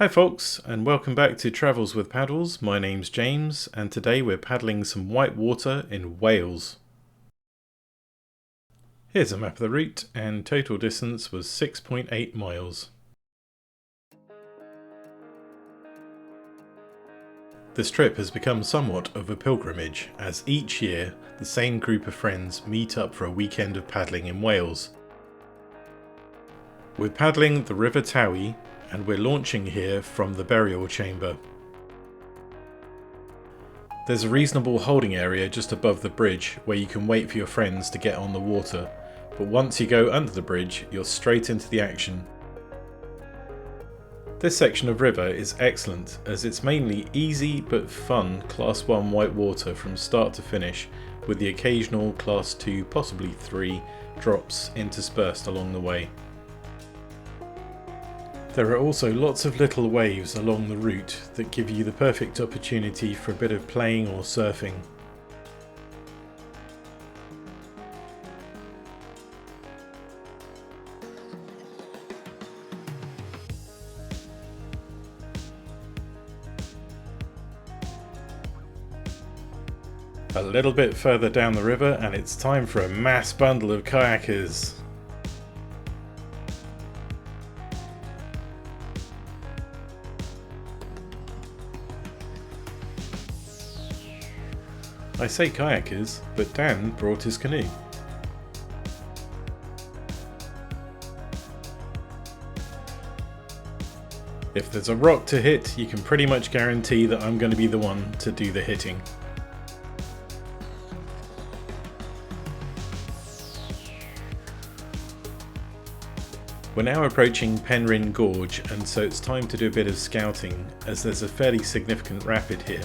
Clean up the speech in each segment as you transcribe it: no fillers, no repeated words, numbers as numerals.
Hi folks, and welcome back to Travels with Paddles. My name's James, and today we're paddling some whitewater in Wales. Here's a map of the route, and total distance was 6.8 miles. This trip has become somewhat of a pilgrimage, as each year the same group of friends meet up for a weekend of paddling in Wales. We're paddling the River Towy, and we're launching here from the burial chamber. There's a reasonable holding area just above the bridge where you can wait for your friends to get on the water, but once you go under the bridge you're straight into the action. This section of river is excellent as it's mainly easy but fun Class 1 whitewater from start to finish, with the occasional Class 2, possibly 3 drops interspersed along the way. There are also lots of little waves along the route that give you the perfect opportunity for a bit of playing or surfing. A little bit further down the river and it's time for a mass bundle of kayakers. I say kayakers, but Dan brought his canoe. If there's a rock to hit, you can pretty much guarantee that I'm going to be the one to do the hitting. We're now approaching Penrhyn Gorge, and so it's time to do a bit of scouting, as there's a fairly significant rapid here.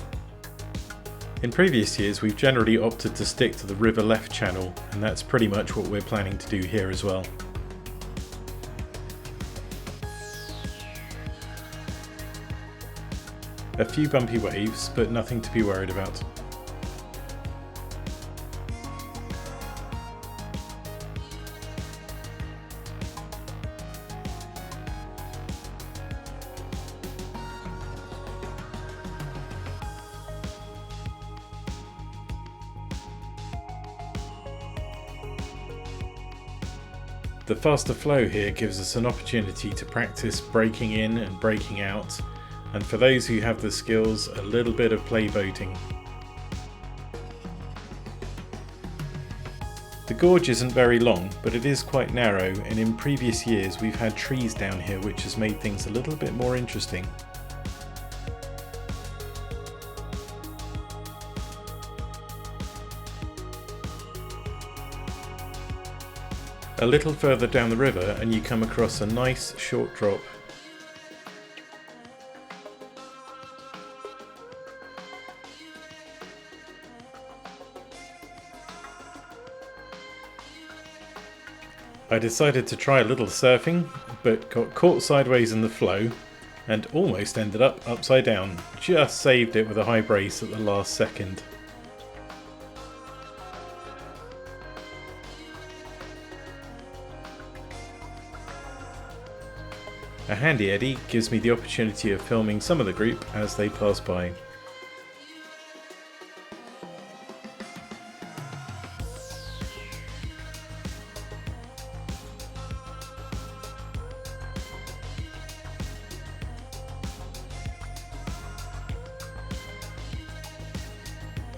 In previous years we've generally opted to stick to the river left channel, and that's pretty much what we're planning to do here as well. A few bumpy waves, but nothing to be worried about. The faster flow here gives us an opportunity to practice breaking in and breaking out, and for those who have the skills, a little bit of play boating. The gorge isn't very long, but it is quite narrow, and in previous years we've had trees down here which has made things a little bit more interesting. A little further down the river and you come across a nice short drop. I decided to try a little surfing, but got caught sideways in the flow and almost ended up upside down. Just saved it with a high brace at the last second. A handy eddy gives me the opportunity of filming some of the group as they pass by.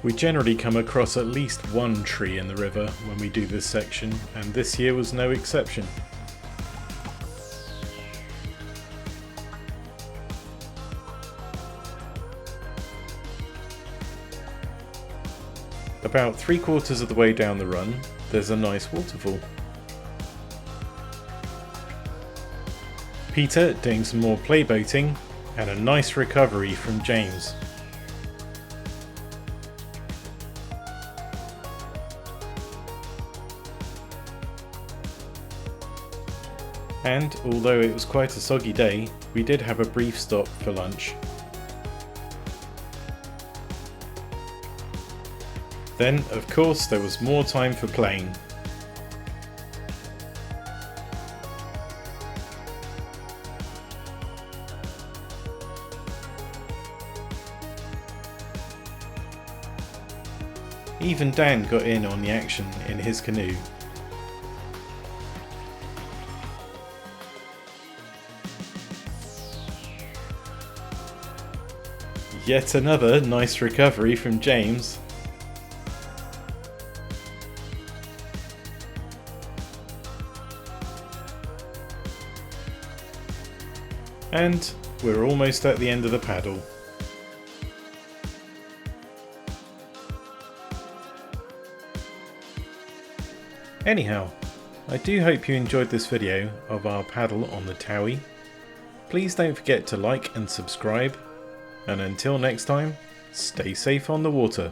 We generally come across at least one tree in the river when we do this section, and this year was no exception. About 3/4 of the way down the run, there's a nice waterfall. Peter doing some more play boating, and a nice recovery from James. And although it was quite a soggy day, we did have a brief stop for lunch. Then, of course, there was more time for playing. Even Dan got in on the action in his canoe. Yet another nice recovery from James. And we're almost at the end of the paddle. Anyhow, I do hope you enjoyed this video of our paddle on the Towy. Please don't forget to like and subscribe, and until next time, stay safe on the water.